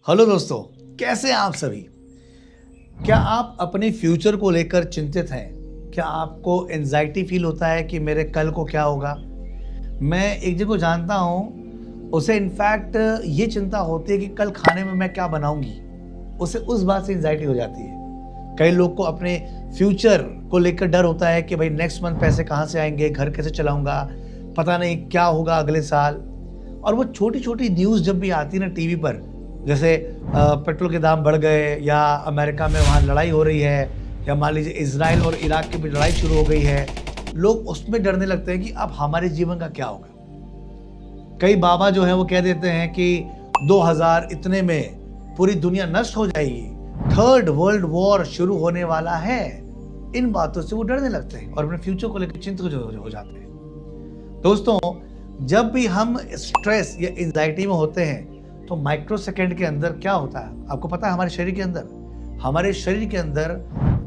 Hello दोस्तों, कैसे हैं आप सभी। क्या आप अपने फ्यूचर को लेकर चिंतित हैं? क्या आपको एंजाइटी फील होता है कि मेरे कल को क्या होगा? मैं एक जन को जानता हूँ, उसे इनफैक्ट ये चिंता होती है कि कल खाने में मैं क्या बनाऊंगी। उसे उस बात से एंजाइटी हो जाती है। कई लोग को अपने फ्यूचर को लेकर डर होता है कि भाई नेक्स्ट मंथ पैसे कहाँ से आएंगे, घर कैसे चलाऊंगा, पता नहीं क्या होगा अगले साल। और वो छोटी छोटी न्यूज़ जब भी आती है ना टीवी पर, जैसे पेट्रोल के दाम बढ़ गए, या अमेरिका में वहाँ लड़ाई हो रही है, या मान लीजिए इजराइल और इराक की भी लड़ाई शुरू हो गई है, लोग उसमें डरने लगते हैं कि अब हमारे जीवन का क्या होगा। कई बाबा जो है वो कह देते हैं कि 2000 इतने में पूरी दुनिया नष्ट हो जाएगी, थर्ड वर्ल्ड वॉर शुरू होने वाला है। इन बातों से वो डरने लगते हैं और अपने फ्यूचर को लेकर चिंतित हो जाते हैं। दोस्तों, जब भी हम स्ट्रेस या एंजाइटी में होते हैं तो माइक्रो सेकेंड के अंदर क्या होता है आपको पता है। हमारे शरीर के अंदर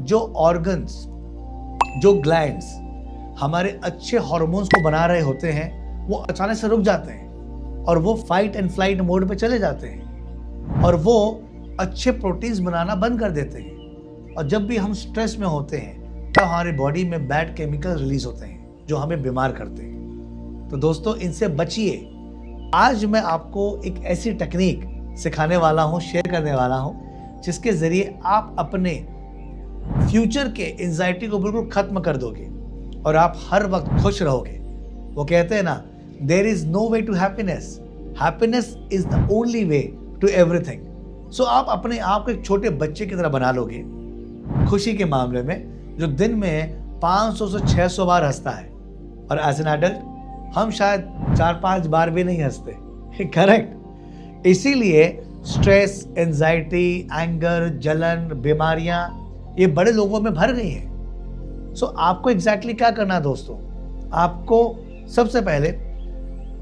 जो ऑर्गन्स, जो ग्लैंड्स हमारे अच्छे हार्मोन्स को बना रहे होते हैं, वो अचानक से रुक जाते हैं और वो फाइट एंड फ्लाइट मोड पे चले जाते हैं और वो अच्छे प्रोटीन्स बनाना बंद कर देते हैं। और जब भी हम स्ट्रेस में होते हैं तब हमारी बॉडी में बैड केमिकल रिलीज होते हैं जो हमें बीमार करते हैं। तो दोस्तों, इनसे बचिए। आज मैं आपको एक ऐसी टेक्निक सिखाने वाला हूं, शेयर करने वाला हूं, जिसके जरिए आप अपने फ्यूचर के एंजाइटी को बिल्कुल खत्म कर दोगे और आप हर वक्त खुश रहोगे। वो कहते हैं ना, there is no way to happiness, happiness is the only way to everything. So आप अपने आप को एक छोटे बच्चे की तरह बना लोगे खुशी के मामले में, जो दिन में 500 से 600 बार हंसता है। और एज एन एडल्ट हम शायद 4-5 बार भी नहीं हंसते, करेक्ट। इसीलिए स्ट्रेस, एंजाइटी, एंगर, जलन, बीमारियां ये बड़े लोगों में भर गई हैं। सो आपको एग्जैक्टली क्या करना है दोस्तों? आपको सबसे पहले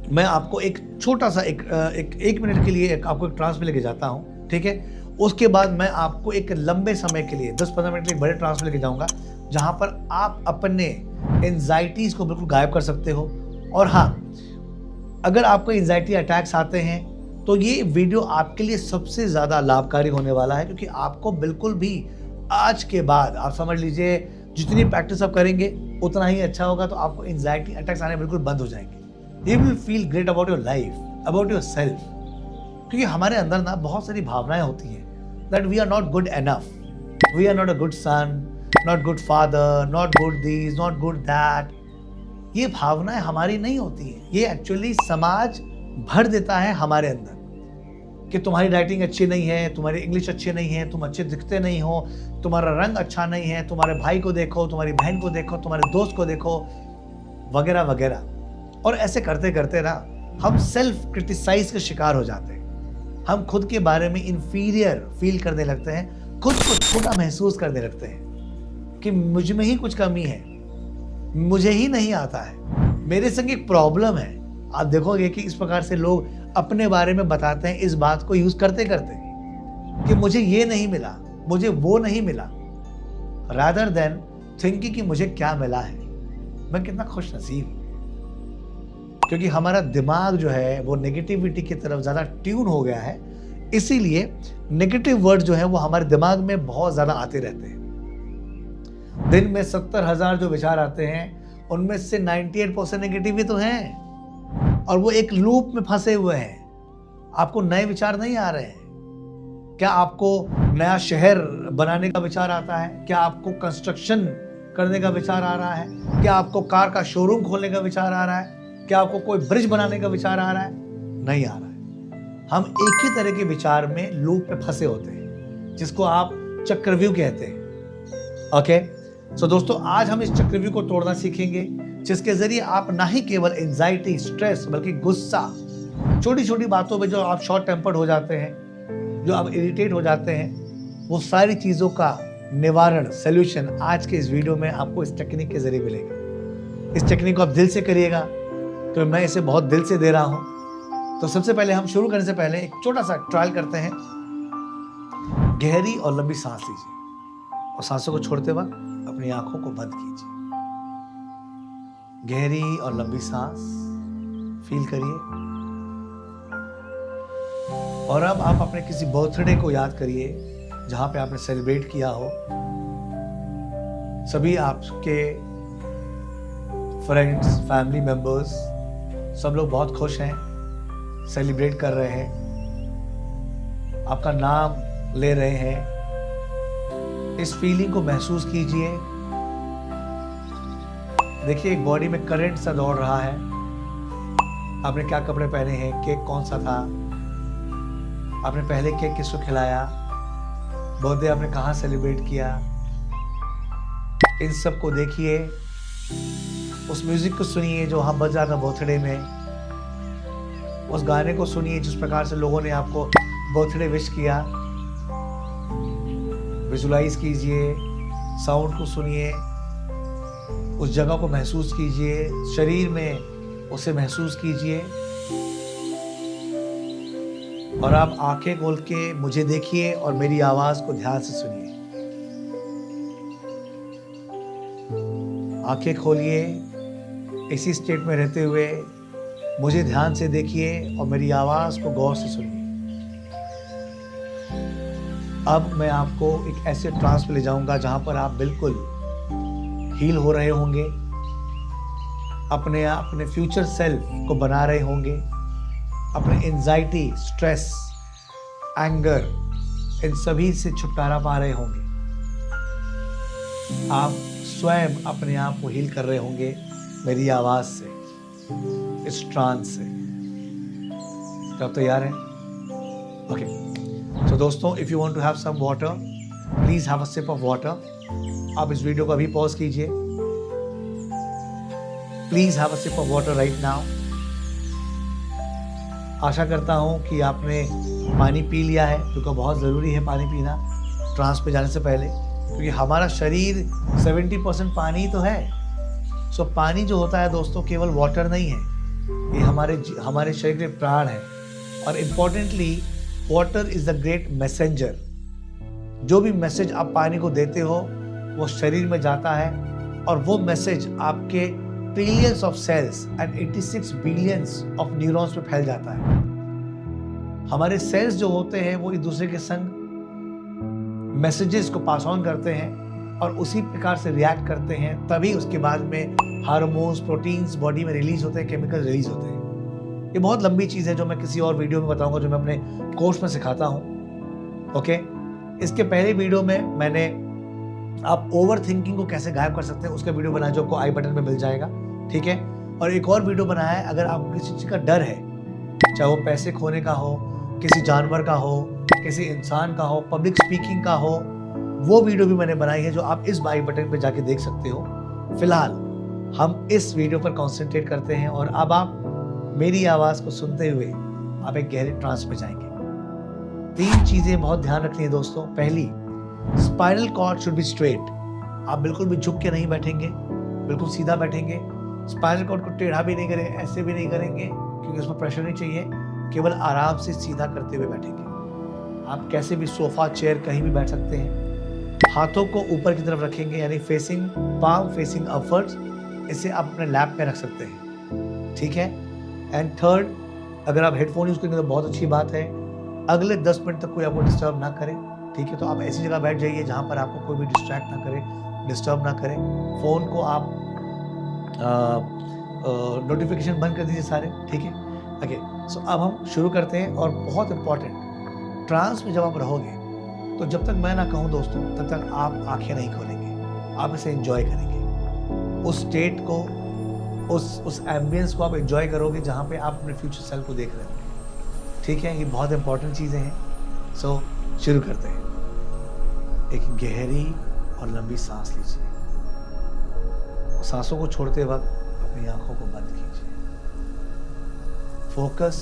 मैं आपको एक छोटा सा एक मिनट के लिए आपको एक ट्रांस में लेके जाता हूं, ठीक है। उसके बाद मैं आपको एक लंबे समय के लिए 10-15 मिनट के लिए बड़े ट्रांस में लेके जाऊंगा, जहां पर आप अपने एंजाइटीज को बिल्कुल गायब कर सकते हो। और हाँ, अगर आपको एंजाइटी अटैक्स आते हैं तो ये वीडियो आपके लिए सबसे ज़्यादा लाभकारी होने वाला है, क्योंकि आपको बिल्कुल भी आज के बाद आप समझ लीजिए जितनी प्रैक्टिस आप करेंगे उतना ही अच्छा होगा। तो आपको एंजाइटी अटैक्स आने बिल्कुल बंद हो जाएंगे। You will feel great about your life, about yourself. क्योंकि हमारे अंदर ना बहुत सारी भावनाएं होती हैं, that we are not good enough, we are not a good son, not good father, not good this, not good that. ये भावनाएं हमारी नहीं होती हैं, ये एक्चुअली समाज भर देता है हमारे अंदर कि तुम्हारी राइटिंग अच्छी नहीं है, तुम्हारी इंग्लिश अच्छी नहीं है, तुम अच्छे दिखते नहीं हो, तुम्हारा रंग अच्छा नहीं है, तुम्हारे भाई को देखो, तुम्हारी बहन को देखो, तुम्हारे दोस्त को देखो, वगैरह वगैरह। और ऐसे करते करते ना हम सेल्फ क्रिटिसाइज के शिकार हो जाते हैं। हम खुद के बारे में इंफीरियर फील करने लगते हैं, खुद को छोटा महसूस करने लगते हैं कि मुझ में ही कुछ कमी है, मुझे ही नहीं आता है, मेरे संग एक प्रॉब्लम है। आप देखोगे कि इस प्रकार से लोग अपने बारे में बताते हैं, इस बात को यूज करते करते कि मुझे ये नहीं मिला, मुझे वो नहीं मिला, रादर देन थिंकिंग कि मुझे क्या मिला है, मैं कितना खुश नसीब हूं। क्योंकि हमारा दिमाग जो है वो नेगेटिविटी की तरफ ज्यादा ट्यून हो गया है, इसीलिए नेगेटिव वर्ड जो है वो हमारे दिमाग में बहुत ज्यादा आते रहते हैं। दिन में 70,000 जो विचार आते हैं उनमें से 98% नेगेटिव ही तो हैं, और वो एक लूप में फंसे हुए हैं। आपको नए विचार नहीं आ रहे हैं। क्या आपको नया शहर बनाने का विचार आता है? क्या आपको कंस्ट्रक्शन करने का विचार आ रहा है? क्या आपको कार का शोरूम खोलने का विचार आ रहा है? क्या आपको कोई ब्रिज बनाने का विचार आ रहा है? नहीं आ रहा है। हम एक ही तरह के विचार में लूप में फंसे होते हैं, जिसको आप चक्रव्यूह कहते हैं। ओके, सो दोस्तों, आज हम इस चक्रव्यूह को तोड़ना सीखेंगे, जिसके जरिए आप ना ही केवल एंजाइटी, स्ट्रेस, बल्कि गुस्सा, छोटी छोटी बातों पे जो आप शॉर्ट टेम्पर्ड हो जाते हैं, जो आप इरिटेट हो जाते हैं, वो सारी चीज़ों का निवारण, सोल्यूशन आज के इस वीडियो में आपको इस टेक्निक के जरिए मिलेगा। इस टेक्निक को आप दिल से करिएगा, तो मैं इसे बहुत दिल से दे रहा हूँ। तो सबसे पहले हम शुरू करने से पहले एक छोटा सा ट्रायल करते हैं। गहरी और लंबी सांस लीजिए और सांसों को छोड़ते वक्त अपनी आंखों को बंद कीजिए। गहरी और लंबी सांस फील करिए। और अब आप अपने किसी बर्थडे को याद करिए जहाँ पे आपने सेलिब्रेट किया हो। सभी आपके फ्रेंड्स, फैमिली मेंबर्स सब लोग बहुत खुश हैं, सेलिब्रेट कर रहे हैं, आपका नाम ले रहे हैं। इस फीलिंग को महसूस कीजिए। देखिए एक बॉडी में करंट सा दौड़ रहा है। आपने क्या कपड़े पहने हैं, केक कौन सा था, आपने पहले केक किसको खिलाया, बर्थडे आपने कहाँ सेलिब्रेट किया, इन सब को देखिए। उस म्यूजिक को सुनिए जो वहाँ बज रहा था बर्थडे में, उस गाने को सुनिए जिस प्रकार से लोगों ने आपको बर्थडे विश किया। विजुलाइज कीजिए, साउंड को सुनिए, उस जगह को महसूस कीजिए, शरीर में उसे महसूस कीजिए। और आप आंखें खोल के मुझे देखिए और मेरी आवाज को ध्यान से सुनिए। आंखें खोलिए, इसी स्टेट में रहते हुए मुझे ध्यान से देखिए और मेरी आवाज को गौर से सुनिए। अब मैं आपको एक ऐसे ट्रांस में ले जाऊंगा जहां पर आप बिल्कुल हील हो रहे होंगे, अपने फ्यूचर सेल्फ को बना रहे होंगे, अपने एंजाइटी, स्ट्रेस, एंगर, इन सभी से छुटकारा पा रहे होंगे। आप स्वयं अपने आप को हील कर रहे होंगे मेरी आवाज से, इस ट्रांस से। तो आप तैयार हैं? ओके। तो दोस्तों, if you want to have some water, please have a sip of water. आप इस वीडियो को अभी पॉज कीजिए। Please have a sip of water right now. आशा करता हूं कि आपने पानी पी लिया है, क्योंकि बहुत ज़रूरी है पानी पीना ट्रांस पे जाने से पहले, क्योंकि हमारा शरीर 70% पानी ही तो है। सो पानी जो होता है दोस्तों, केवल वाटर नहीं है, ये हमारे शरीर के प्राण है। और importantly, water is the great messenger. जो भी मैसेज आप पानी को देते हो वो शरीर में जाता है, और वो मैसेज आपके trillions of cells and 86 billions of neurons में फैल जाता है। हमारे सेल्स जो होते हैं वो एक दूसरे के संग मैसेजेस को पास ऑन करते हैं और उसी प्रकार से रिएक्ट करते हैं। तभी उसके बाद में हार्मोन्स, प्रोटीन्स बॉडी में रिलीज होते हैं, केमिकल रिलीज होते हैं। ये बहुत लंबी चीज़ है जो मैं किसी और वीडियो में बताऊंगा, जो मैं अपने कोर्स में सिखाता हूँ। ओके, इसके पहले वीडियो में मैंने आप ओवर थिंकिंग को कैसे गायब कर सकते हैं उसका वीडियो बनाया, जो आपको आई बटन में मिल जाएगा, ठीक है। और एक और वीडियो बनाया है, अगर आपको किसी चीज़ का डर है, चाहे वो पैसे खोने का हो, किसी जानवर का हो, किसी इंसान का हो, पब्लिक स्पीकिंग का हो, वो वीडियो भी मैंने बनाई है जो आप इस आई बटन पे जाके देख सकते हो। फिलहाल हम इस वीडियो पर कॉन्सेंट्रेट करते हैं और अब आप मेरी आवाज़ को सुनते हुए आप एक गहरे ट्रांस में जाएंगे। 3 चीज़ें बहुत ध्यान रखनी है दोस्तों। पहली, spinal cord should be straight. आप बिल्कुल भी झुक के नहीं बैठेंगे, बिल्कुल सीधा बैठेंगे। स्पाइनल कॉर्ड को टेढ़ा भी नहीं करेंगे, ऐसे भी नहीं करेंगे, क्योंकि उसमें प्रेशर नहीं चाहिए। केवल आराम से सीधा करते हुए बैठेंगे। आप कैसे भी सोफा, चेयर, कहीं भी बैठ सकते हैं। हाथों को ऊपर की तरफ रखेंगे, यानी फेसिंग, पाम फेसिंग अपवर्ड्स। इसे आप अपने लैप में रख सकते हैं, ठीक है। एंड थर्ड, अगर आप हेडफोन यूज़ करेंगे तो बहुत अच्छी बात है। अगले 10 मिनट तक कोई आपको डिस्टर्ब ना करे, ठीक है। तो आप ऐसी जगह बैठ जाइए जहाँ पर आपको कोई भी डिस्ट्रैक्ट ना करे, डिस्टर्ब ना करे। फ़ोन को आप नोटिफिकेशन बंद कर दीजिए सारे, ठीक है। ओके, सो अब हम शुरू करते हैं। और बहुत इंपॉर्टेंट, ट्रांस में जब आप रहोगे तो जब तक मैं ना कहूँ दोस्तों, तब तक आप आंखें नहीं खोलेंगे। आप इसे एंजॉय करेंगे, उस स्टेट को, उस एम्बियंस को आप एंजॉय करोगे जहाँ पे आप अपने फ्यूचर सेल्फ को देख रहे होंगे, ठीक है। ये बहुत इंपॉर्टेंट चीज़ें हैं। सो शुरू करते हैं। एक गहरी और लंबी सांस लीजिए। सांसों को छोड़ते वक्त अपनी आंखों को बंद कीजिए। Focus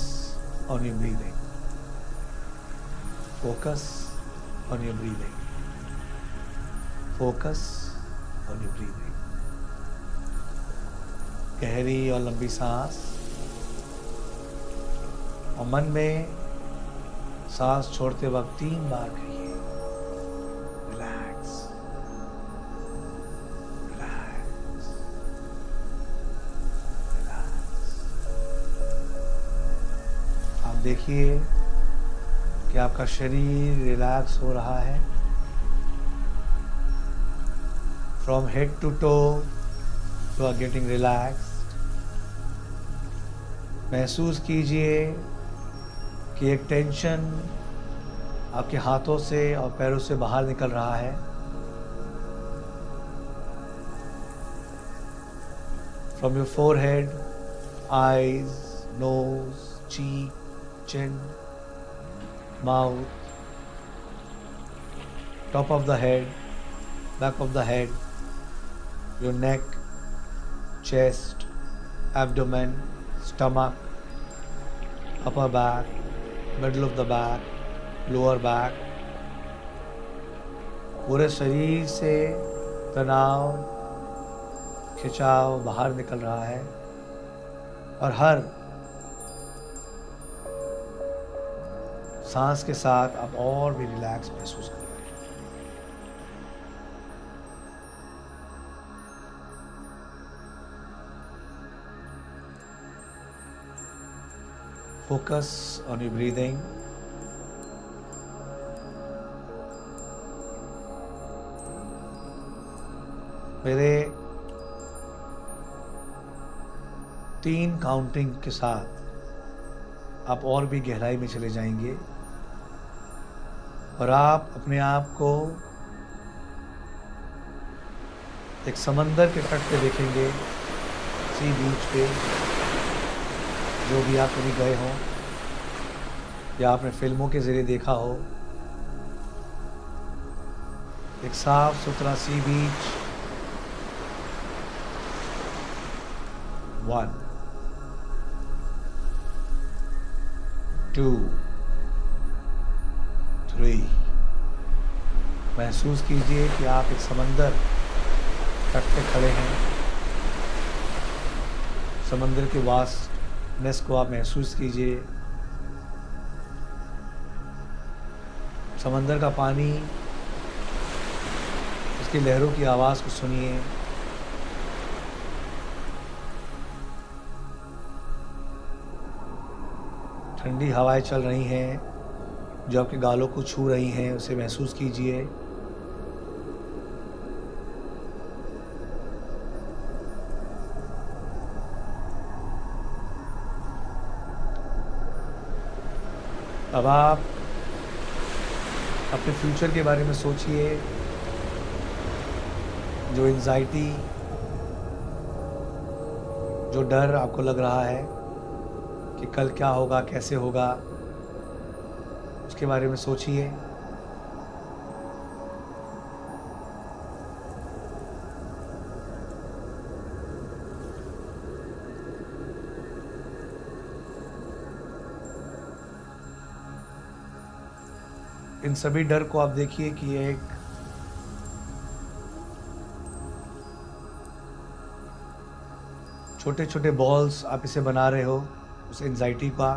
on your breathing. Focus on your breathing. Focus on your breathing. गहरी और लंबी सांस, और मन में सांस छोड़ते वक्त 3 बार कहिए, रिलैक्स, रिलैक्स, रिलैक्स। आप देखिए कि आपका शरीर रिलैक्स हो रहा है। From head to toe you are getting relaxed. महसूस कीजिए कि एक टेंशन आपके हाथों से और पैरों से बाहर निकल रहा है। From your forehead, eyes, nose, cheek, chin, mouth, top of the head, back of the head, your neck, chest, abdomen, stomach, upper back, middle of the back, lower back, पूरे शरीर से तनाव, खिंचाव बाहर निकल रहा है और हर सांस के साथ आप और भी रिलैक्स महसूस कर रहे हैं। Focus on your breathing. मेरे 3 काउंटिंग के साथ आप और भी गहराई में चले जाएंगे और आप अपने आप को एक समंदर के तट पे देखेंगे, सी बीच पे, जो भी आप कभी गए हों या आपने फिल्मों के ज़रिए देखा हो। एक साफ सुथरा सी बीच। 1 2 3। महसूस कीजिए कि आप एक समंदर तट पे खड़े हैं। समंदर के वास्टनेस को आप महसूस कीजिए। समंदर का पानी, उसकी लहरों की आवाज़ को सुनिए। ठंडी हवाएं चल रही हैं जो आपके गालों को छू रही हैं, उसे महसूस कीजिए। अब आप अपने फ्यूचर के बारे में सोचिए। जो एंजाइटी, जो डर आपको लग रहा है कि कल क्या होगा, कैसे होगा, उसके बारे में सोचिए। इन सभी डर को आप देखिए कि ये एक छोटे छोटे बॉल्स आप इसे बना रहे हो उस एंजाइटी का।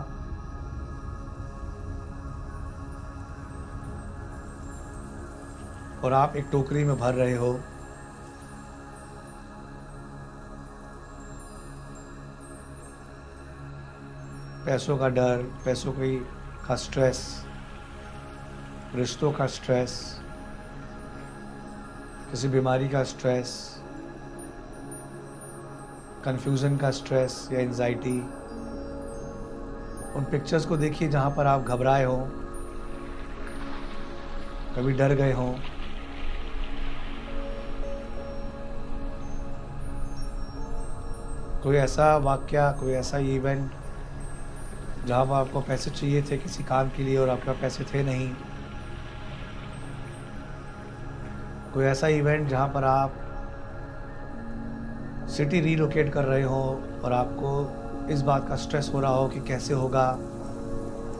और आप एक टोकरी में भर रहे हो। पैसों का डर, पैसों का स्ट्रेस, रिश्तों का स्ट्रेस, किसी बीमारी का स्ट्रेस, कन्फ्यूज़न का स्ट्रेस या एंजाइटी। उन पिक्चर्स को देखिए जहाँ पर आप घबराए हो, कभी डर गए हो। कोई ऐसा वाक़या, कोई ऐसा इवेंट जहाँ पर आपको पैसे चाहिए थे किसी काम के लिए और आपके पास पैसे थे नहीं। कोई ऐसा इवेंट जहाँ पर आप सिटी रीलोकेट कर रहे हो और आपको इस बात का स्ट्रेस हो रहा हो कि कैसे होगा,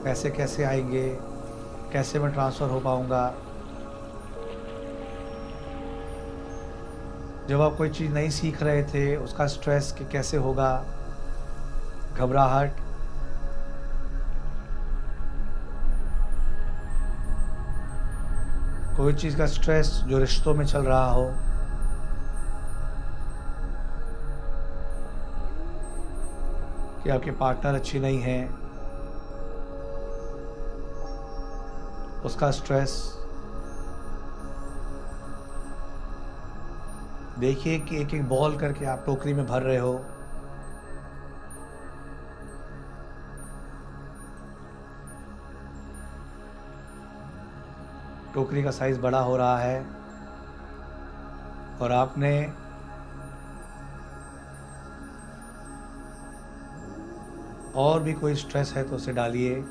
पैसे कैसे आएंगे, कैसे मैं ट्रांसफ़र हो पाऊँगा। जब आप कोई चीज़ नहीं सीख रहे थे, उसका स्ट्रेस कि कैसे होगा, घबराहट। कोई चीज़ का स्ट्रेस जो रिश्तों में चल रहा हो। कि आपके पार्टनर अच्छी नहीं हैं, उसका स्ट्रेस। देखिए कि एक एक बॉल करके आप टोकरी में भर रहे हो। टोकरी का साइज बड़ा हो रहा है और आपने और भी कोई स्ट्रेस है तो उसे डालिए।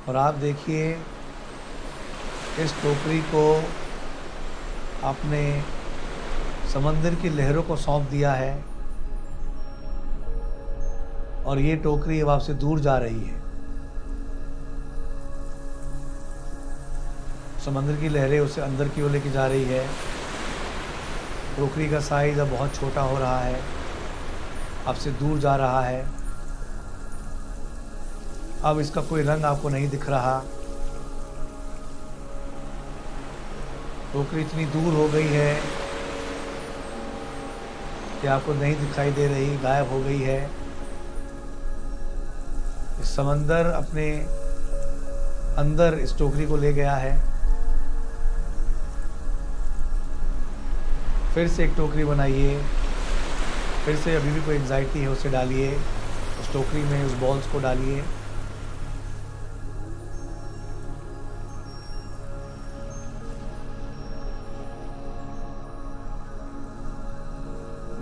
और आप देखिए इस टोकरी को आपने समंदर की लहरों को सौंप दिया है और ये टोकरी अब आपसे दूर जा रही है। समंदर की लहरें उसे अंदर की ओर लेके जा रही है। टोकरी का साइज अब बहुत छोटा हो रहा है, आपसे दूर जा रहा है। अब इसका कोई रंग आपको नहीं दिख रहा। टोकरी इतनी दूर हो गई है कि आपको नहीं दिखाई दे रही, गायब हो गई है। इस समंदर अपने अंदर इस टोकरी को ले गया है। फिर से एक टोकरी बनाइए। फिर से अभी भी कोई एंजाइटी है उसे डालिए, उस टोकरी में उस बॉल्स को डालिए।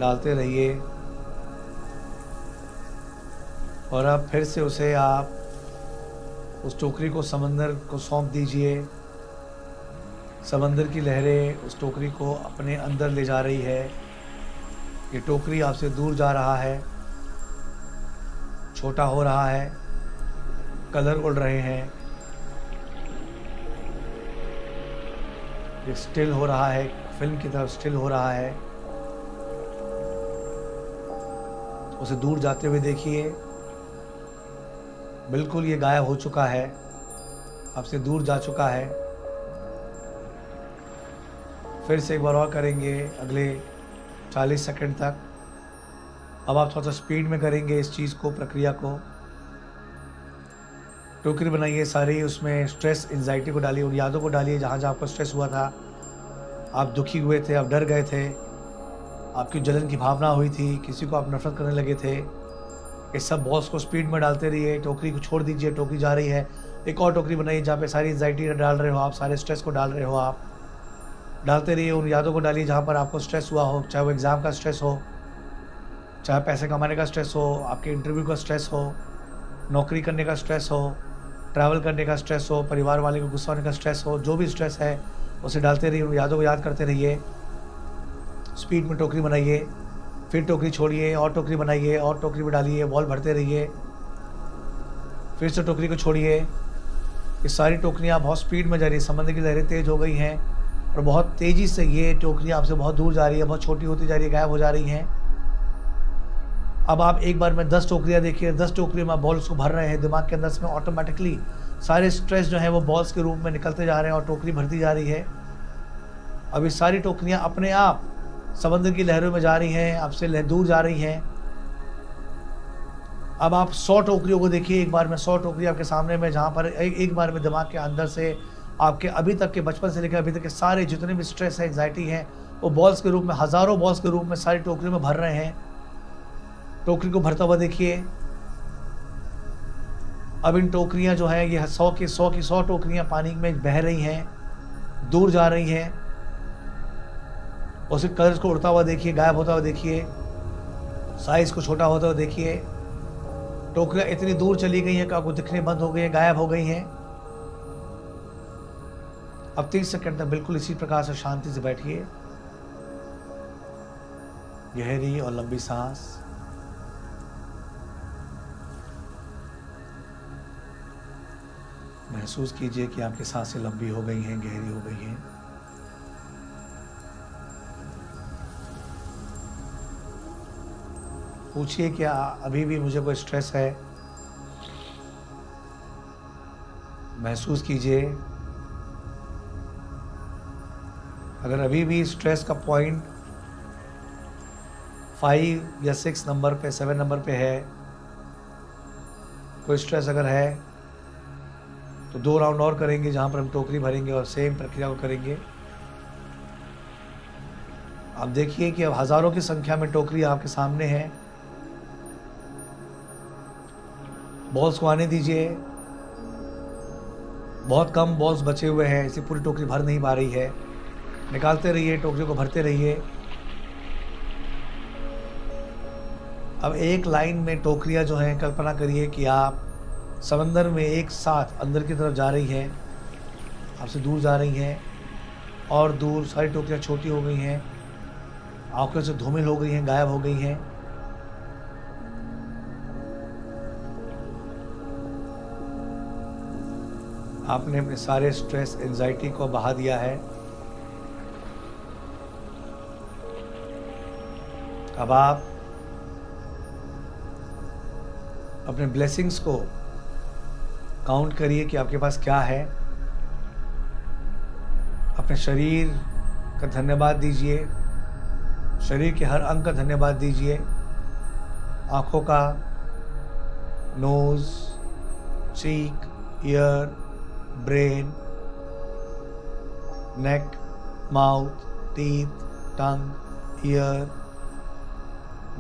डालते रहिए और अब फिर से उसे आप उस टोकरी को समंदर को सौंप दीजिए। समंदर की लहरें उस टोकरी को अपने अंदर ले जा रही है। ये टोकरी आपसे दूर जा रहा है, छोटा हो रहा है, कलर उड़ रहे हैं, ये स्टिल हो रहा है, फिल्म की तरफ स्टिल हो रहा है। उसे दूर जाते हुए देखिए, बिल्कुल ये गायब हो चुका है, आपसे दूर जा चुका है। फिर से एक बार और करेंगे अगले 40 सेकंड तक। अब आप थोड़ा सा स्पीड में करेंगे इस चीज़ को, प्रक्रिया को। टोकरी बनाइए सारी, उसमें स्ट्रेस एंजाइटी को डालिए, उन यादों को डालिए जहाँ जहाँ आपको स्ट्रेस हुआ था, आप दुखी हुए थे, आप डर गए थे, आपकी जलन की भावना हुई थी, किसी को आप नफरत करने लगे थे। इस सब बॉल्स को स्पीड में डालते रहिए। टोकरी को छोड़ दीजिए, टोकरी जा रही है। एक और टोकरी बनाइए जहाँ पे सारी एंजाइटी डाल रहे हो आप, सारे स्ट्रेस को डाल रहे हो आप। डालते रहिए, उन यादों को डालिए जहाँ पर आपको स्ट्रेस हुआ हो, चाहे वो एग्ज़ाम का स्ट्रेस हो, चाहे पैसे कमाने का स्ट्रेस हो, आपके इंटरव्यू का स्ट्रेस हो, नौकरी करने का स्ट्रेस हो, ट्रैवल करने का स्ट्रेस हो, परिवार वाले को गुस्सा होने का स्ट्रेस हो, जो भी स्ट्रेस है उसे डालते रहिए, उन यादों को याद करते रहिए। स्पीड में टोकरी बनाइए, फिर टोकरी छोड़िए, और टोकरी बनाइए, और टोकरी में डालिए, बॉल भरते रहिए। फिर से टोकरी को छोड़िए। ये सारी टोकरियाँ बहुत स्पीड में जा रही है, समंदर की लहरें तेज़ हो गई हैं और बहुत तेज़ी से ये टोकरियाँ आपसे बहुत दूर जा रही है, बहुत छोटी होती जा रही है, गायब हो जा रही हैं। अब आप एक बार में 10 टोकरियाँ देखिए, 10 टोकरियों में बॉल्स को भर रहे हैं दिमाग के अंदर से, ऑटोमेटिकली सारे स्ट्रेस जो है वो बॉल्स के रूप में निकलते जा रहे हैं और टोकरी भरती जा रही है। अब ये सारी टोकरियाँ अपने आप समंदर की लहरों में जा रही हैं, आपसे दूर जा रही हैं। अब आप 100 टोकरियों को देखिए एक बार में, 100 टोकरी आपके सामने में, जहाँ पर एक बार में दिमाग के अंदर से आपके अभी तक के, बचपन से लेकर अभी तक के सारे जितने भी स्ट्रेस है, एंजाइटी है, वो बॉल्स के रूप में, हज़ारों बॉल्स के रूप में सारी टोकरियों में भर रहे हैं। टोकरी को भरता हुआ देखिए। अब इन टोकरियाँ जो हैं ये 100 की 100 टोकरियाँ पानी में बह रही हैं, दूर जा रही हैं। उसे कलर्स को उड़ता हुआ देखिए, गायब होता हुआ देखिए, साइज़ को छोटा होता हुआ देखिए। टोकरियाँ इतनी दूर चली गई हैं कि आपको दिखने बंद हो गई हैं, गायब हो गई हैं। अब 30 सेकंड तक बिल्कुल इसी प्रकार से शांति से बैठिए। गहरी और लंबी सांस। महसूस कीजिए कि आपकी सांसें लंबी हो गई हैं, गहरी हो गई हैं। पूछिए क्या अभी भी मुझे कोई स्ट्रेस है। महसूस कीजिए। अगर अभी भी स्ट्रेस का पॉइंट 5 या 6 नंबर पे, 7 नंबर पे है, कोई स्ट्रेस अगर है तो 2 राउंड और करेंगे जहाँ पर हम टोकरी भरेंगे और सेम प्रक्रिया को करेंगे। आप देखिए कि अब हज़ारों की संख्या में टोकरी आपके सामने है। बॉल्स को आने दीजिए। बहुत कम बॉल्स बचे हुए हैं, इसे पूरी टोकरी भर नहीं पा रही है। निकालते रहिए, टोकरी को भरते रहिए। अब एक लाइन में टोकरियाँ जो हैं, कल्पना करिए कि आप समंदर में एक साथ अंदर की तरफ जा रही हैं, आपसे दूर जा रही हैं और दूर सारी टोकरियाँ छोटी हो गई हैं, आँखों से धूमिल हो गई हैं, गायब हो गई हैं। आपने अपने सारे स्ट्रेस, एंजाइटी को बहा दिया है। अब आप अपने ब्लेसिंग्स को काउंट करिए कि आपके पास क्या है। अपने शरीर का धन्यवाद दीजिए, शरीर के हर अंग का धन्यवाद दीजिए। आँखों का, knows, cheek, year, brain, neck, mouth, teeth, tongue, year,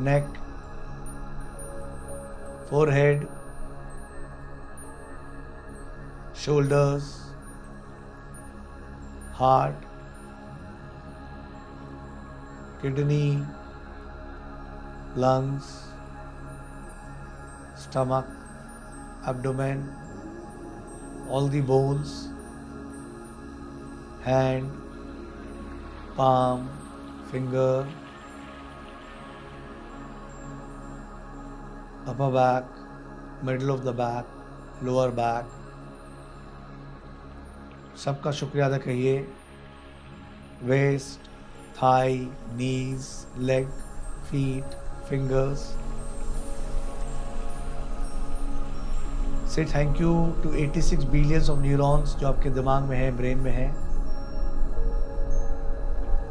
neck, forehead, shoulders, heart, kidney, lungs, stomach, abdomen, all the bones, hand, palm, finger, upper back, middle of the back, lower back, सबका शुक्रिया अदा करिए। Waist, thigh, knees, leg, feet, fingers. Say thank you to 86 billions of neurons जो आपके दिमाग में है, brain में है।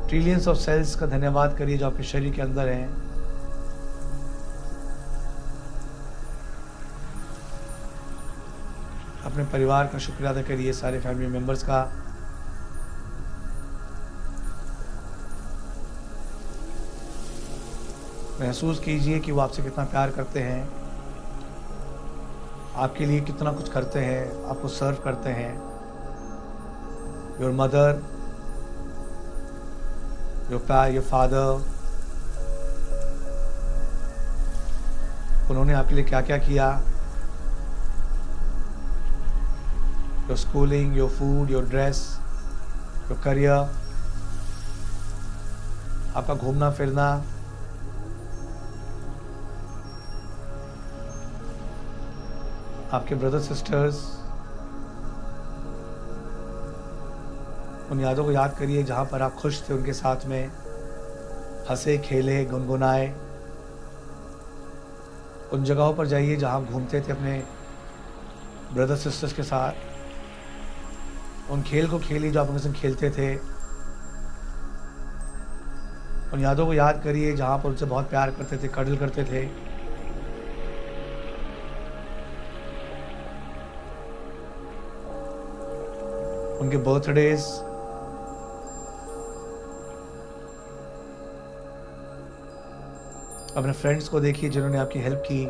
ट्रिलियंस ऑफ सेल्स का धन्यवाद करिए जो आपके शरीर के अंदर हैं। अपने परिवार का शुक्रिया अदा करिए, सारे फैमिली मेम्बर्स का। महसूस कीजिए कि वो आपसे कितना प्यार करते हैं, आपके लिए कितना कुछ करते हैं, आपको सर्व करते हैं। योर मदर, योर फादर, उन्होंने आपके लिए क्या क्या किया। Your schooling, your food, your dress, your career, आपका घूमना फिरना, आपके ब्रदर सिस्टर्स, उन यादों को याद करिए जहाँ पर आप खुश थे उनके साथ में, हंसे, खेले, गुनगुनाए। उन जगहों पर जाइए जहाँ आप घूमते थे अपने ब्रदर सिस्टर्स के साथ। उन खेल को खेलिए जो आप उनके संग खेलते थे। उन यादों को याद करिए जहाँ पर उनसे बहुत प्यार करते थे, कडल करते थे। उनके बर्थडेज, अपने फ्रेंड्स को देखिए जिन्होंने आपकी हेल्प की।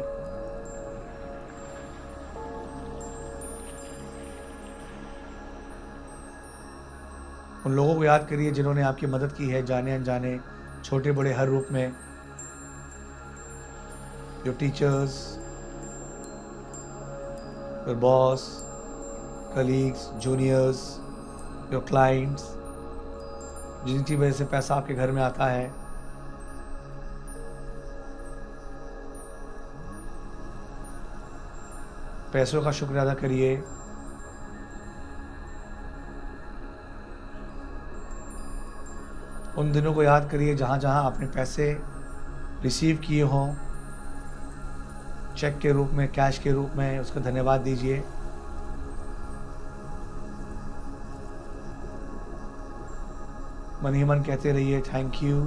उन लोगों को याद करिए जिन्होंने आपकी मदद की है, जाने अनजाने, छोटे बड़े हर रूप में। Your teachers, your boss, colleagues, juniors, your clients, जिनकी वजह से पैसा आपके घर में आता है। पैसों का शुक्र अदा करिए। उन दिनों को याद करिए जहाँ जहाँ आपने पैसे रिसीव किए हों, चेक के रूप में, कैश के रूप में, उसका धन्यवाद दीजिए। मन ही मन कहते रहिए थैंक यू।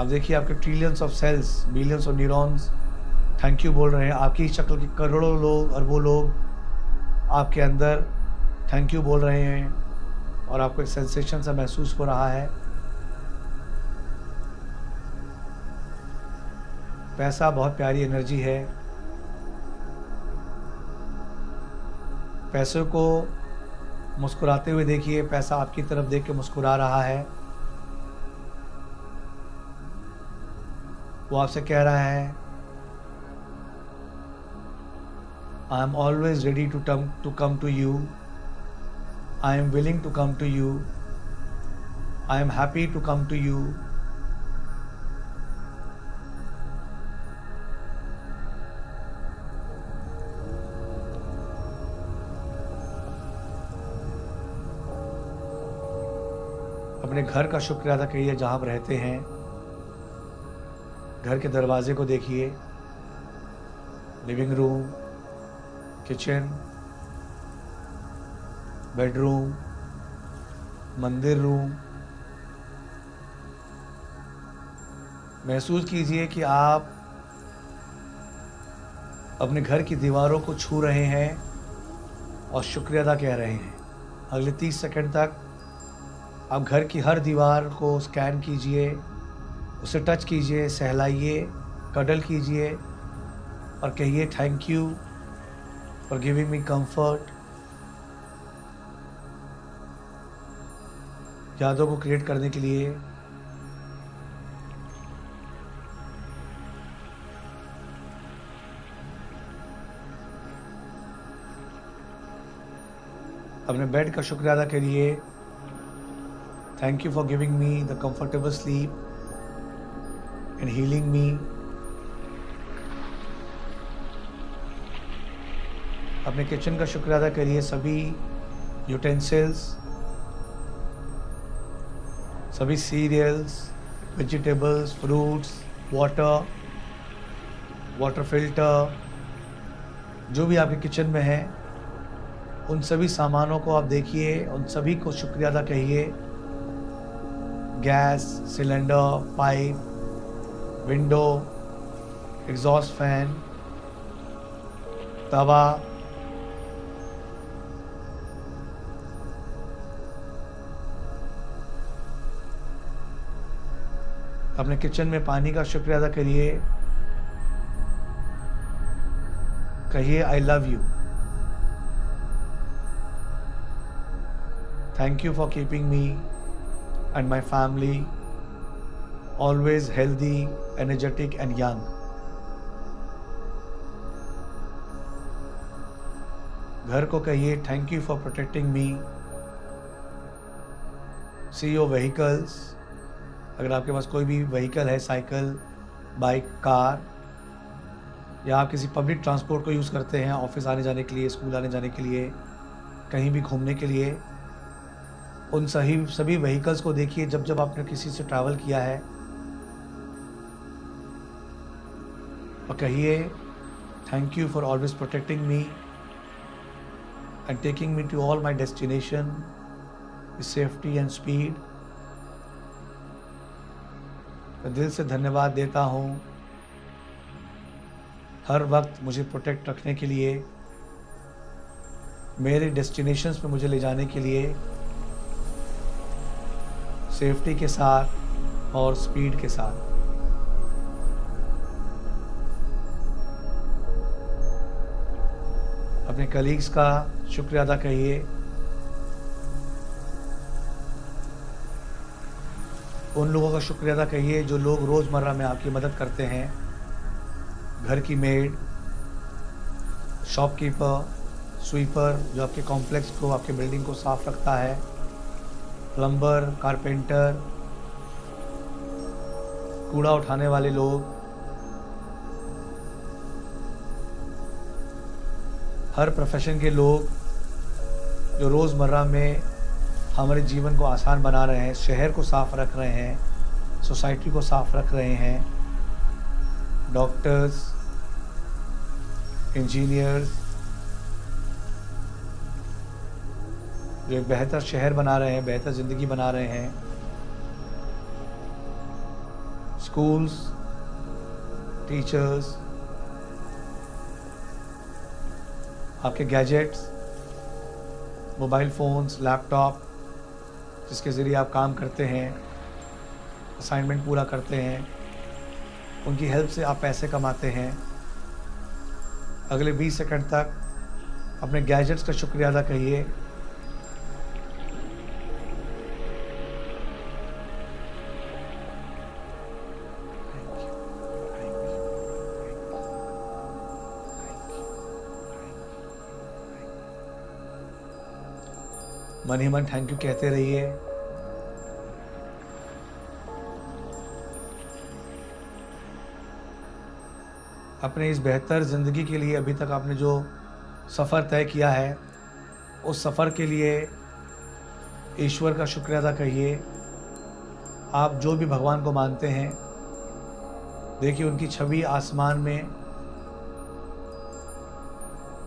आप देखिए आपके trillions of cells, billions of neurons thank you बोल रहे हैं। आपकी शक्ल के करोड़ों लोग, अरबों लोग आपके अंदर थैंक यू बोल रहे हैं और आपको एक सेंसेशन सा महसूस हो रहा है। पैसा बहुत प्यारी एनर्जी है। पैसों को मुस्कुराते हुए देखिए, पैसा आपकी तरफ देख के मुस्कुरा रहा है। वो आपसे कह रहा है I am always ready to come to you, I am willing to come to you, I am happy to come to you. अपने घर का शुक्रिया अदा करिए जहाँ आप रहते हैं। घर के दरवाजे को देखिए, लिविंग रूम, किचन, बेडरूम, मंदिर रूम। महसूस कीजिए कि आप अपने घर की दीवारों को छू रहे हैं और शुक्रिया अदा कह रहे हैं। अगले 30 सेकंड तक आप घर की हर दीवार को स्कैन कीजिए, उसे टच कीजिए, सहलाइए, कडल कीजिए और कहिए thank you for giving me comfort. यादों को क्रिएट करने के लिए अपने बेड का शुक्रिया अदा करिए। Thank you for giving me the comfortable sleep and healing me. अपने किचन का शुक्रिया अदा करिए। सभी यूटेंसिल्स, सभी cereals, vegetables, fruits, water filter, जो भी आपके किचन में है, उन सभी सामानों को आप देखिए, उन सभी को शुक्रिया अदा कहिए। Gas cylinder, pipe, window, exhaust fan, तवा, अपने किचन में पानी का शुक्रिया अदा करिए। कहिए I love you, thank you for keeping me and my family always healthy, energetic and young. घर को कहिए thank you for protecting me. See your vehicles, अगर आपके पास कोई भी व्हीकल है, साइकिल, बाइक, कार, या आप किसी पब्लिक ट्रांसपोर्ट को यूज़ करते हैं ऑफिस आने जाने के लिए, स्कूल आने जाने के लिए, कहीं भी घूमने के लिए, उन सभी व्हीकल्स को देखिए जब जब आपने किसी से ट्रैवल किया है और कहिए thank you for always protecting me and taking me to all my destination with safety and speed. मैं दिल से धन्यवाद देता हूँ हर वक्त मुझे प्रोटेक्ट रखने के लिए, मेरे डेस्टिनेशंस पे मुझे ले जाने के लिए, सेफ्टी के साथ और स्पीड के साथ। अपने कलीग्स का शुक्रिया अदा करिए। उन लोगों का शुक्रिया अदा करिए जो लोग रोज़मर्रा में आपकी मदद करते हैं। घर की मेड, शॉपकीपर, स्वीपर जो आपके कॉम्प्लेक्स को, आपके बिल्डिंग को साफ रखता है, प्लम्बर, कारपेंटर, कूड़ा उठाने वाले लोग, हर प्रोफेशन के लोग जो रोज़मर्रा में हमारे जीवन को आसान बना रहे हैं, शहर को साफ रख रहे हैं, सोसाइटी को साफ रख रहे हैं, डॉक्टर्स, इंजीनियर्स जो एक बेहतर शहर बना रहे हैं, बेहतर ज़िंदगी बना रहे हैं, स्कूल्स, टीचर्स, आपके गैजेट्स, मोबाइल फ़ोन्स, लैपटॉप, जिसके ज़रिए आप काम करते हैं, असाइनमेंट पूरा करते हैं, उनकी हेल्प से आप पैसे कमाते हैं। अगले 20 सेकंड तक अपने गैजेट्स का शुक्रिया अदा करिए। मन ही मन थैंक यू कहते रहिए। अपने इस बेहतर ज़िंदगी के लिए अभी तक आपने जो सफ़र तय किया है, उस सफ़र के लिए ईश्वर का शुक्रिया अदा करिए। आप जो भी भगवान को मानते हैं, देखिए उनकी छवि आसमान में,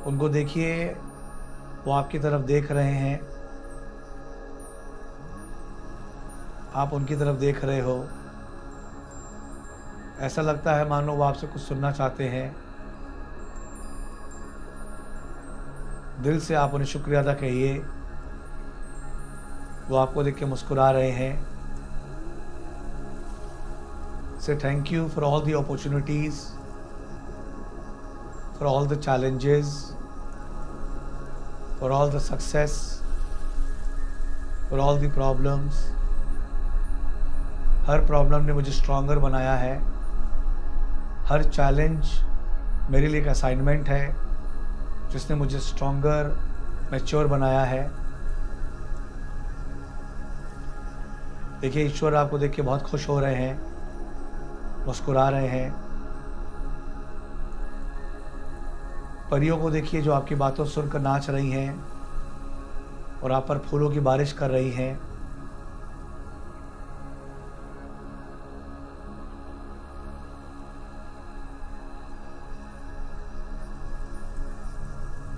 उनको देखिए, वो आपकी तरफ देख रहे हैं, आप उनकी तरफ देख रहे हो। ऐसा लगता है मानो वो आपसे कुछ सुनना चाहते हैं। दिल से आप उन्हें शुक्रिया अदा कहिए। वो आपको देख के मुस्कुरा रहे हैं। Say thank you for all the opportunities, for all the challenges, for all the success, for all the problems. Her problem ने मुझे स्ट्रॉन्गर बनाया है। हर चैलेंज मेरे लिए एक असाइनमेंट है जिसने मुझे स्ट्रॉन्गर, मैच्योर बनाया है। देखिए ईश्वर आपको देख के बहुत खुश हो रहे हैं, मुस्कुरा रहे हैं। परियों को देखिए जो आपकी बातों सुनकर नाच रही हैं और आप पर फूलों की बारिश कर रही हैं।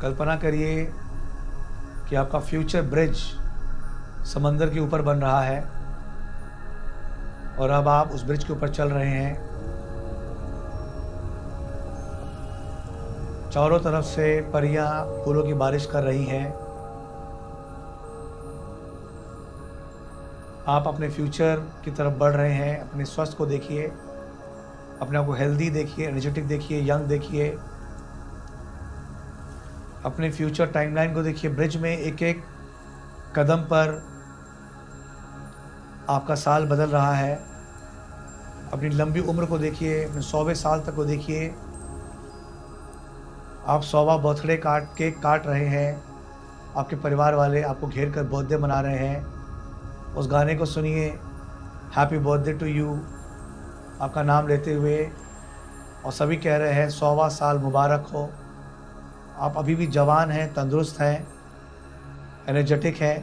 कल्पना करिए कि आपका फ्यूचर ब्रिज समंदर के ऊपर बन रहा है और अब आप उस ब्रिज के ऊपर चल रहे हैं। चारों तरफ से परियां फूलों की बारिश कर रही हैं। आप अपने फ्यूचर की तरफ बढ़ रहे हैं। अपने स्वास्थ्य को देखिए, अपने आप को हेल्दी देखिए, एनर्जेटिक देखिए, यंग देखिए। अपने फ्यूचर टाइमलाइन को देखिए। ब्रिज में एक एक कदम पर आपका साल बदल रहा है। अपनी लंबी उम्र को देखिए, अपने 100वें साल तक को देखिए। आप 100वां बर्थडे केक काट रहे हैं। आपके परिवार वाले आपको घेर कर बर्थडे मना रहे हैं। उस गाने को सुनिए, हैप्पी बर्थडे टू यू, आपका नाम लेते हुए, और सभी कह रहे हैं 100वां साल मुबारक हो। आप अभी भी जवान हैं, तंदुरुस्त हैं, एनर्जेटिक हैं।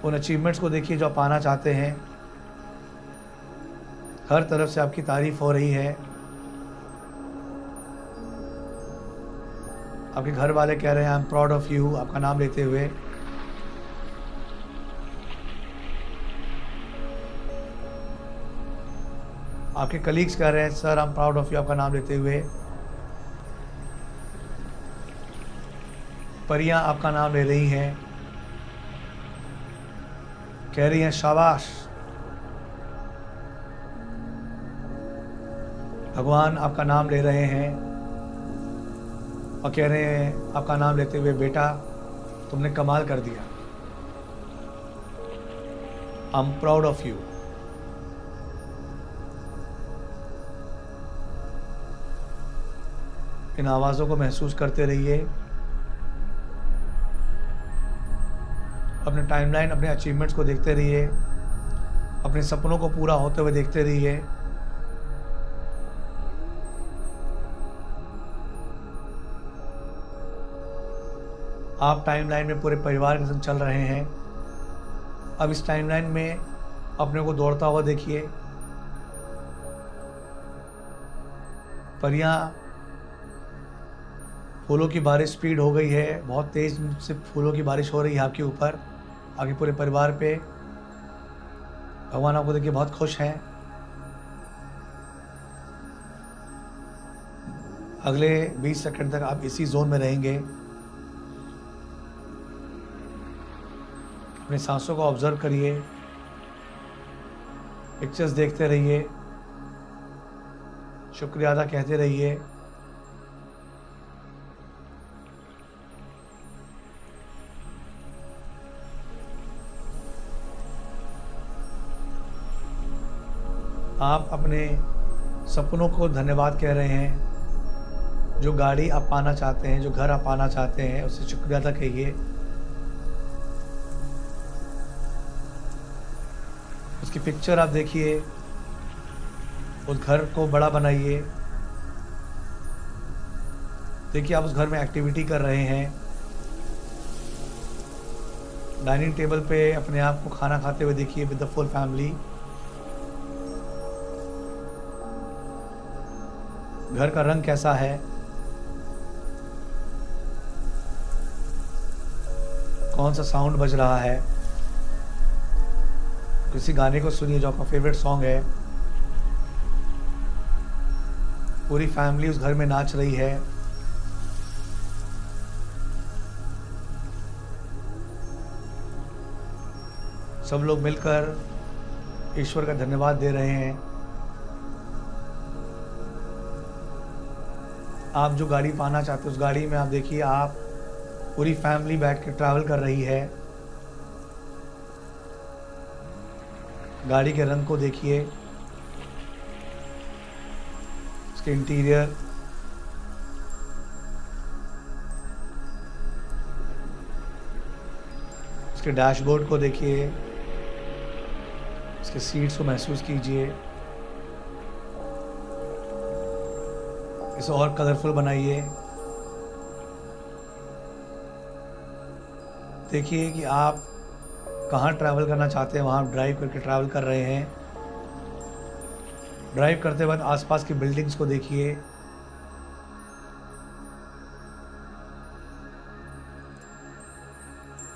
उन अचीवमेंट्स को देखिए जो आप पाना चाहते हैं। हर तरफ से आपकी तारीफ हो रही है। आपके घर वाले कह रहे हैं आई एम प्राउड ऑफ यू, आपका नाम लेते हुए। आपके कलीग्स कह रहे हैं sir I am proud of you, आपका नाम लेते हुए। परियां आपका नाम ले रही हैं, कह रही हैं शाबाश। भगवान आपका नाम ले रहे हैं और कह रहे हैं आपका नाम लेते हुए, बेटा तुमने कमाल कर दिया, I am proud of you. इन आवाज़ों को महसूस करते रहिए। अपने टाइमलाइन, अपने अचीवमेंट्स को देखते रहिए। अपने सपनों को पूरा होते हुए देखते रहिए। आप टाइमलाइन में पूरे परिवार के संग चल रहे हैं। अब इस टाइमलाइन में अपने को दौड़ता हुआ देखिए। परियां, फूलों की बारिश स्पीड हो गई है, बहुत तेज़ से फूलों की बारिश हो रही है आपके ऊपर। आगे पूरे परिवार पे। भगवान आपको देखिए बहुत खुश हैं। अगले 20 सेकंड तक आप इसी जोन में रहेंगे। अपनी सांसों को ऑब्जर्व करिए, पिक्चर्स देखते रहिए, शुक्रिया अदा कहते रहिए। आप अपने सपनों को धन्यवाद कह रहे हैं। जो गाड़ी आप पाना चाहते हैं, जो घर आप पाना चाहते हैं, उससे शुक्रिया अदा कहिए। उसकी पिक्चर आप देखिए, उस घर को बड़ा बनाइए। देखिए आप उस घर में एक्टिविटी कर रहे हैं। डाइनिंग टेबल पे अपने आप को खाना खाते हुए देखिए विद द फुल फैमिली। घर का रंग कैसा है, कौन सा साउंड बज रहा है। किसी गाने को सुनिए जो आपका फेवरेट सॉन्ग है। पूरी फैमिली उस घर में नाच रही है। सब लोग मिलकर ईश्वर का धन्यवाद दे रहे हैं। आप जो गाड़ी पाना चाहते हो, उस गाड़ी में आप देखिए आप पूरी फैमिली बैठ के ट्रैवल कर रही है। गाड़ी के रंग को देखिए, उसके इंटीरियर, उसके डैशबोर्ड को देखिए, उसके सीट्स को महसूस कीजिए। इसे और कलरफुल बनाइए। देखिए कि आप कहाँ ट्रैवल करना चाहते हैं, वहाँ आप ड्राइव करके ट्रैवल कर रहे हैं। ड्राइव करते वक्त आसपास की बिल्डिंग्स को देखिए।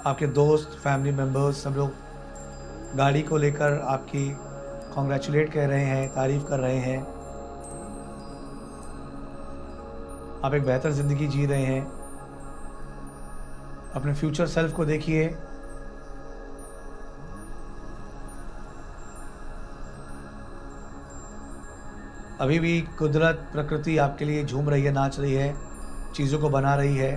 आपके दोस्त, फैमिली मेम्बर्स सब लोग गाड़ी को लेकर आपकी कॉन्ग्रेचुलेट कह रहे हैं, तारीफ कर रहे हैं। आप एक बेहतर ज़िंदगी जी रहे हैं। अपने फ्यूचर सेल्फ को देखिए। अभी भी कुदरत, प्रकृति आपके लिए झूम रही है, नाच रही है, चीज़ों को बना रही है।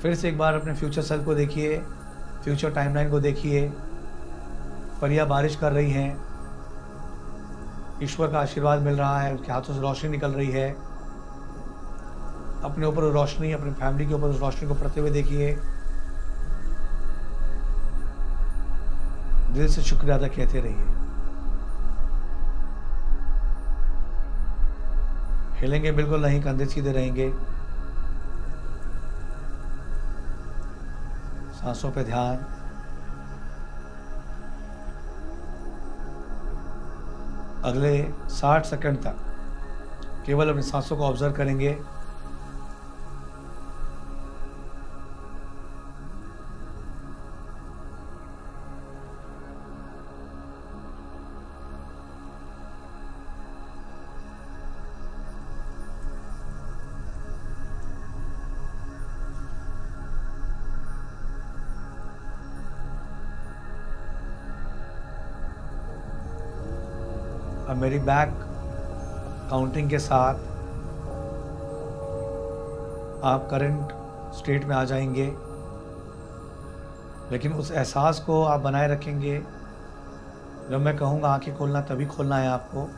फिर से एक बार अपने फ्यूचर सेल्फ को देखिए, फ्यूचर टाइमलाइन को देखिए। परियां बारिश कर रही हैं, ईश्वर का आशीर्वाद मिल रहा है, उसके हाथों से रोशनी निकल रही है। अपने ऊपर रोशनी, अपनी फैमिली के ऊपर उस रोशनी को पड़ते हुए देखिए। दिल से शुक्रिया अदा कहते रहिए। हिलेंगे बिल्कुल नहीं, कंधे सीधे रहेंगे। सांसों पे ध्यान। अगले 60 सेकंड तक केवल अपनी सांसों को ऑब्जर्व करेंगे। अब मेरी बैक काउंटिंग के साथ आप करंट स्टेट में आ जाएंगे, लेकिन उस एहसास को आप बनाए रखेंगे। जब मैं कहूँगा आंखें खोलना, तभी खोलना है आपको।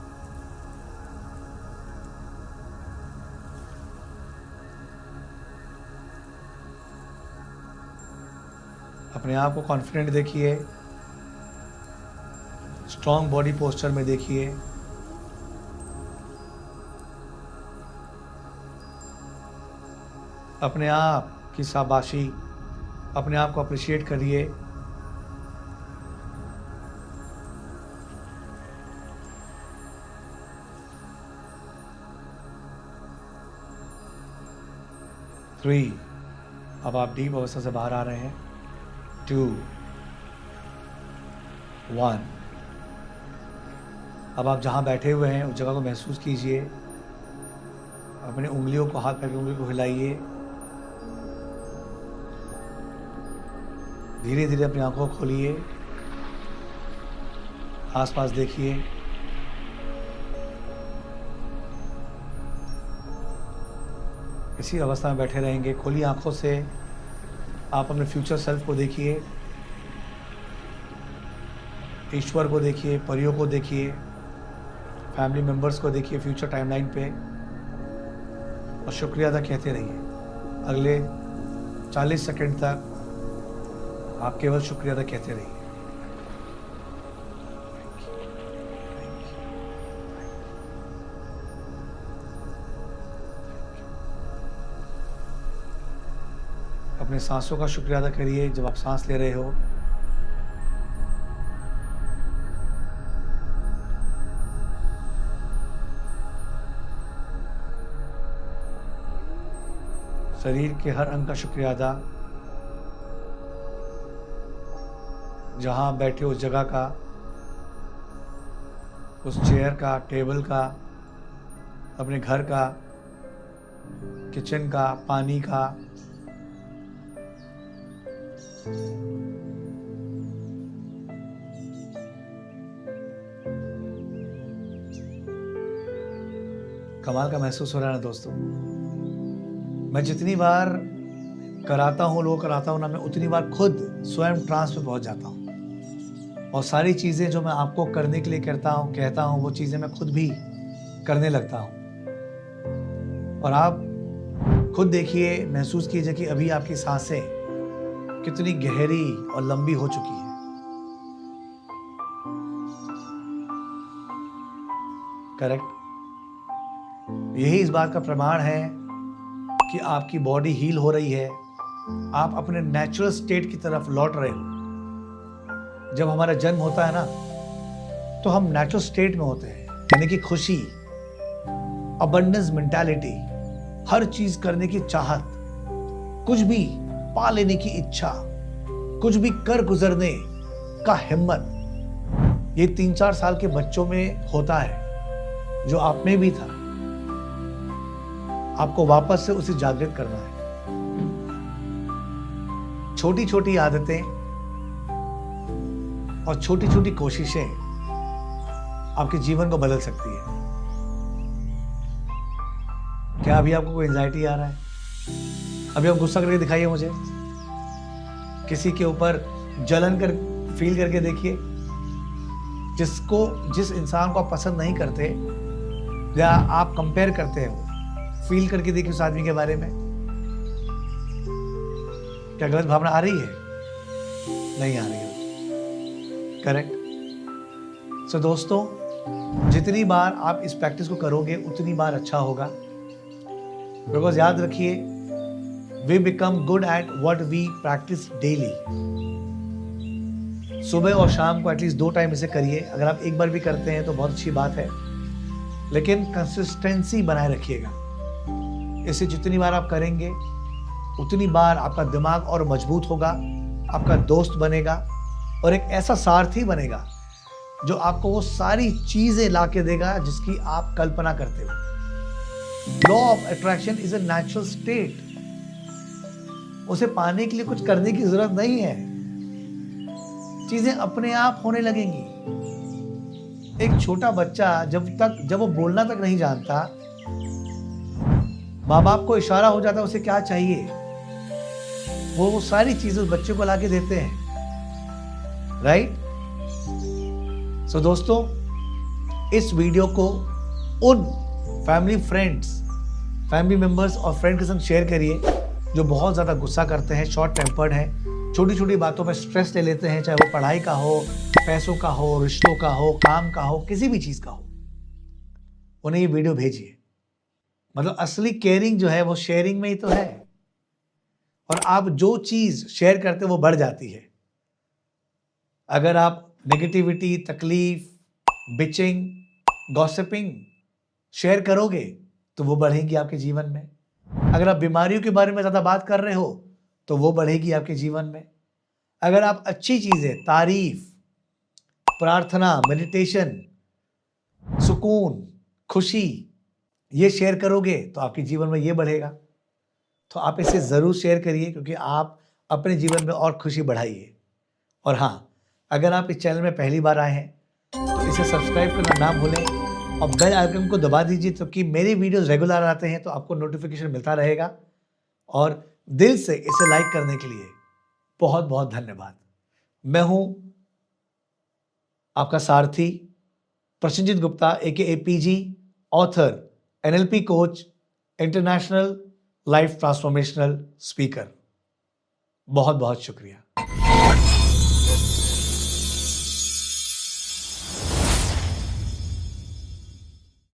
अपने आप को कॉन्फिडेंट देखिए, स्ट्रॉन्ग बॉडी पोस्चर में देखिए। अपने आप की शाबाशी, अपने आप को अप्रिशिएट करिए। थ्री, अब आप डीप अवस्था से बाहर आ रहे हैं। 2, 1। अब आप जहाँ बैठे हुए हैं उस जगह को महसूस कीजिए। अपनी उंगलियों को, हाथ पैर की उंगलियों को हिलाइए। धीरे धीरे अपनी आंखों को खोलिए, आसपास देखिए। इसी अवस्था में बैठे रहेंगे। खोलिए आंखों से, आप अपने फ्यूचर सेल्फ को देखिए, ईश्वर को देखिए, परियों को देखिए, फैमिली मेंबर्स को देखिए फ्यूचर टाइमलाइन पे, और शुक्रिया अदा कहते रहिए। अगले 40 सेकंड तक आप केवल शुक्रिया अदा कहते रहिए। अपने सांसों का शुक्रिया अदा करिए जब आप सांस ले रहे हो। शरीर के हर अंग का शुक्रिया अदा। जहां आप बैठे हो उस जगह का, उस चेयर का, टेबल का, अपने घर का, किचन का, पानी का। कमाल का महसूस हो रहा है ना दोस्तों। मैं जितनी बार कराता हूँ, लोग कराता हूँ ना, मैं उतनी बार खुद स्वयं ट्रांस में पहुंच जाता हूँ, और सारी चीज़ें जो मैं आपको करने के लिए कहता हूँ वो चीज़ें मैं खुद भी करने लगता हूँ। और आप खुद देखिए, महसूस कीजिए कि अभी आपकी सांसें कितनी गहरी और लंबी हो चुकी है। करेक्ट। यही इस बात का प्रमाण है कि आपकी बॉडी हील हो रही है, आप अपने नेचुरल स्टेट की तरफ लौट रहे हो। जब हमारा जन्म होता है ना, तो हम नेचुरल स्टेट में होते हैं, यानी कि खुशी, अबंडेंस मेंटालिटी, हर चीज करने की चाहत, कुछ भी पा लेने की इच्छा, कुछ भी कर गुजरने का हिम्मत। ये 3-4 साल के बच्चों में होता है, जो आप में भी था। आपको वापस से उसे जागृत करना है। छोटी छोटी आदतें और छोटी छोटी कोशिशें आपके जीवन को बदल सकती है। क्या अभी आपको कोई एंजाइटी आ रहा है? अभी आप गुस्सा करके दिखाइए मुझे। किसी के ऊपर जलन कर फील करके देखिए। जिस इंसान को आप पसंद नहीं करते या आप कंपेयर करते हो, फील करके देखिए उस आदमी के बारे में। क्या गलत भावना आ रही है? नहीं आ रही है। करेक्ट। सो दोस्तों, जितनी बार आप इस प्रैक्टिस को करोगे उतनी बार अच्छा होगा। बिकॉज याद रखिए, we become good at what we practice daily. सुबह और शाम को एटलीस्ट 2 टाइम इसे करिए। अगर आप एक बार भी करते हैं तो बहुत अच्छी बात है, लेकिन कंसिस्टेंसी बनाए रखिएगा। इसे जितनी बार आप करेंगे उतनी बार आपका दिमाग और मजबूत होगा, आपका दोस्त बनेगा और एक ऐसा सारथी बनेगा जो आपको वो सारी चीजें ला के देगा जिसकी आप कल्पना करते हो। Law of attraction is a natural state. उसे पाने के लिए कुछ करने की जरूरत नहीं है, चीजें अपने आप होने लगेंगी। एक छोटा बच्चा जब वो बोलना तक नहीं जानता, माँ बाप को इशारा हो जाता है उसे क्या चाहिए, वो सारी चीजें उस बच्चे को लाके देते हैं। राइट। सो दोस्तों, इस वीडियो को उन फैमिली मेंबर्स और फ्रेंड के संग शेयर करिए जो बहुत ज्यादा गुस्सा करते हैं, शॉर्ट टेम्पर्ड हैं, छोटी छोटी बातों पर स्ट्रेस ले लेते हैं, चाहे वो पढ़ाई का हो, पैसों का हो, रिश्तों का हो, काम का हो, किसी भी चीज का हो। उन्हें ये वीडियो भेजिए। मतलब असली केयरिंग जो है वो शेयरिंग में ही तो है, और आप जो चीज शेयर करते हो वो बढ़ जाती है। अगर आप नेगेटिविटी, तकलीफ, बिचिंग, गॉसिपिंग शेयर करोगे तो वो बढ़ेंगी आपके जीवन में। अगर आप बीमारियों के बारे में ज्यादा बात कर रहे हो तो वो बढ़ेगी आपके जीवन में। अगर आप अच्छी चीज़ें, तारीफ, प्रार्थना, मेडिटेशन, सुकून, खुशी ये शेयर करोगे तो आपके जीवन में ये बढ़ेगा। तो आप इसे ज़रूर शेयर करिए, क्योंकि आप अपने जीवन में और खुशी बढ़ाइए। और हाँ, अगर आप इस चैनल में पहली बार आए हैं तो इसे सब्सक्राइब करना ना भूलें और बेल आइकन को दबा दीजिए, क्योंकि मेरे वीडियोस रेगुलर आते हैं तो आपको नोटिफिकेशन मिलता रहेगा। और दिल से इसे लाइक करने के लिए बहुत बहुत धन्यवाद। मैं हूं आपका सारथी Prasenjit Gupta, AKA PG, author, NLP coach, international life transformational speaker. बहुत बहुत शुक्रिया।